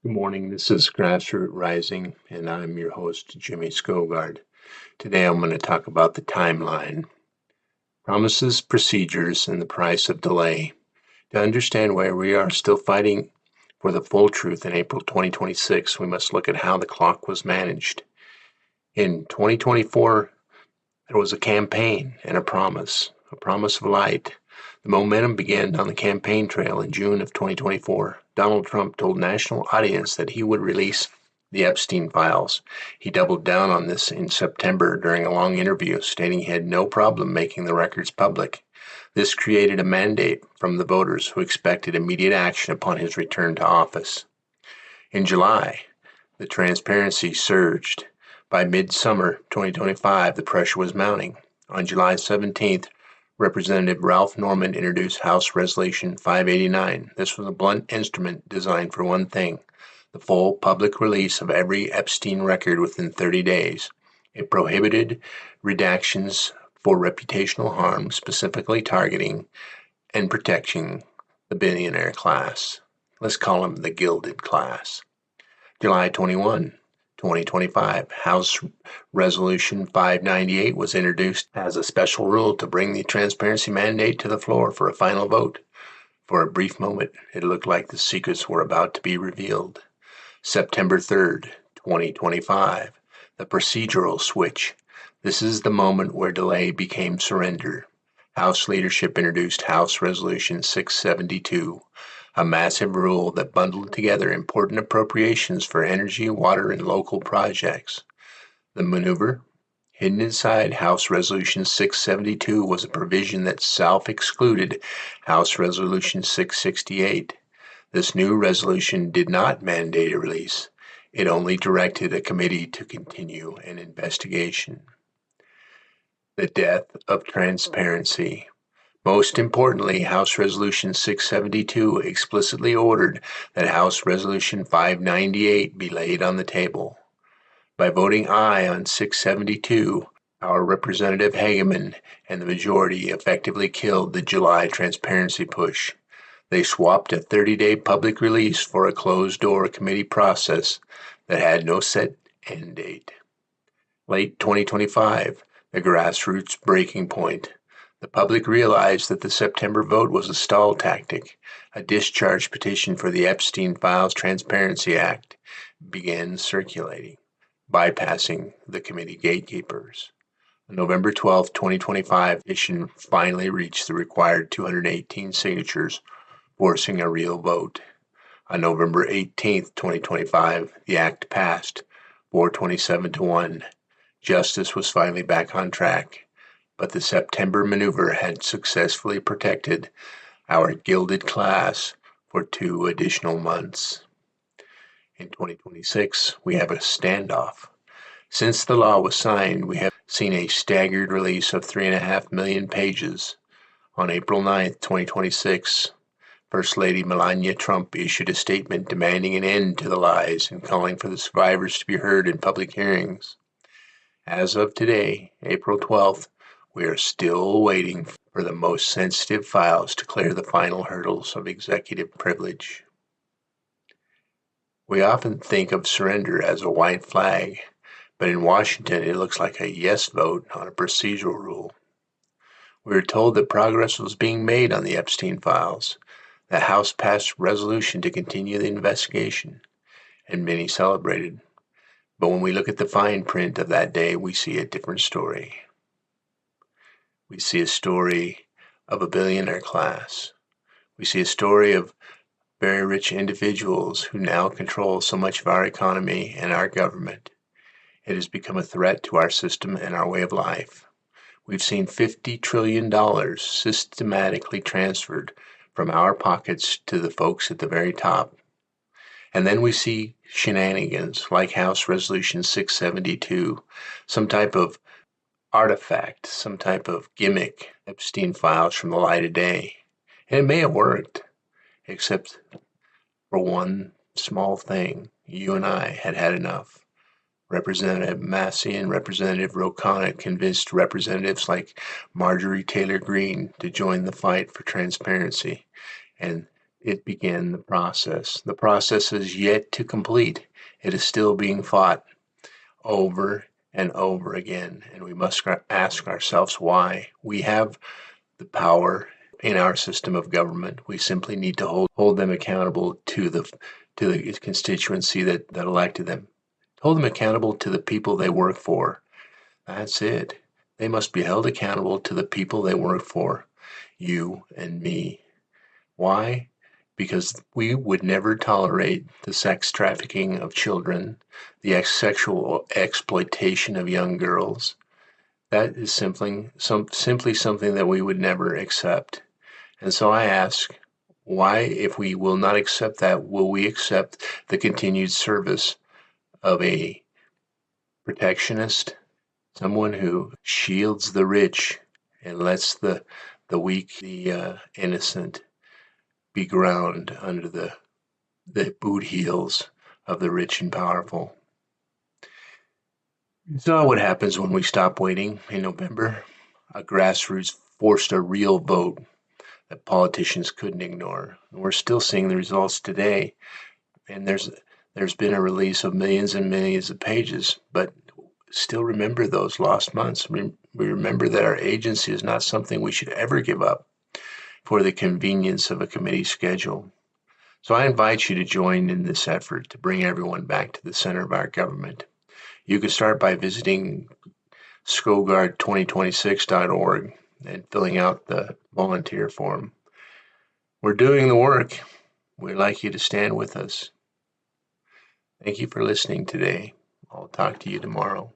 Good morning. This is Grassroots Rising, and I'm your host, Jimmy Skogard. Today I'm going to talk about the timeline, promises, procedures, and the price of delay. To understand why we are still fighting for the full truth in April 2026, we must look at how the clock was managed. In 2024, there was a campaign and a promise of light. The momentum began on the campaign trail in June of 2024. Donald Trump told national audience that he would release the Epstein files. He doubled down on this in September during a long interview, stating he had no problem making the records public. This created a mandate from the voters who expected immediate action upon his return to office. In July, the transparency surged. By midsummer 2025, the pressure was mounting. On July 17th, Representative Ralph Norman introduced House Resolution 589. This was a blunt instrument designed for one thing: the full public release of every Epstein record within 30 days. It prohibited redactions for reputational harm, specifically targeting and protecting the billionaire class. Let's call them the gilded class. July 21, 2025, House Resolution 598 was introduced as a special rule to bring the transparency mandate to the floor for a final vote. For a brief moment, it looked like the secrets were about to be revealed. September 3rd, 2025, the procedural switch. This is the moment where delay became surrender. House leadership introduced House Resolution 672, a massive rule that bundled together important appropriations for energy, water, and local projects. The maneuver, hidden inside House Resolution 672, was a provision that self-excluded House Resolution 668. This new resolution did not mandate a release. It only directed a committee to continue an investigation. The death of transparency. Most importantly, House Resolution 672 explicitly ordered that House Resolution 598 be laid on the table. By voting aye on 672, our Representative Hageman and the majority effectively killed the July transparency push. They swapped a 30-day public release for a closed-door committee process that had no set end date. Late 2025, the grassroots breaking point. The public realized that the September vote was a stall tactic. A discharge petition for the Epstein Files Transparency Act began circulating, bypassing the committee gatekeepers. On November 12, 2025, the petition finally reached the required 218 signatures, forcing a real vote. On November 18, 2025, the act passed, 427 to 1. Justice was finally back on track, but the September maneuver had successfully protected our gilded class for 2 additional months. In 2026, we have a standoff. Since the law was signed, we have seen a staggered release of 3.5 million pages. On April 9, 2026, First Lady Melania Trump issued a statement demanding an end to the lies and calling for the survivors to be heard in public hearings. As of today, April 12th, we are still waiting for the most sensitive files to clear the final hurdles of executive privilege. We often think of surrender as a white flag, but in Washington it looks like a yes vote on a procedural rule. We were told that progress was being made on the Epstein files. The House passed resolution to continue the investigation, and many celebrated. But when we look at the fine print of that day, we see a different story. We see a story of a billionaire class. We see a story of very rich individuals who now control so much of our economy and our government. It has become a threat to our system and our way of life. We've seen $50 trillion systematically transferred from our pockets to the folks at the very top. And then we see shenanigans like House Resolution 672, some type of artifact, some type of gimmick, Epstein files from the light of day. And it may have worked, except for one small thing. You and I had had enough. Representative Massey and Representative Ro Khanna convinced representatives like Marjorie Taylor Greene to join the fight for transparency. And it began the process. The process is yet to complete. It is still being fought over and over again, and we must ask ourselves why. We have the power in our system of government. We simply need to hold them accountable to the constituency that elected them. Hold them accountable to the people they work for. That's it. They must be held accountable to the people they work for, you and me. Why? Because we would never tolerate the sex trafficking of children, the sexual exploitation of young girls. That is simply something that we would never accept. And so I ask, why, if we will not accept that, will we accept the continued service of a protectionist, someone who shields the rich and lets the weak, the innocent, be ground under the boot heels of the rich and powerful? You saw what happens when we stop waiting in November. A grassroots forced a real vote that politicians couldn't ignore. And we're still seeing the results today. And there's been a release of millions and millions of pages, but still remember those lost months. We remember that our agency is not something we should ever give up for the convenience of a committee schedule. So I invite you to join in this effort to bring everyone back to the center of our government. You can start by visiting skogard2026.org and filling out the volunteer form. We're doing the work. We'd like you to stand with us. Thank you for listening today. I'll talk to you tomorrow.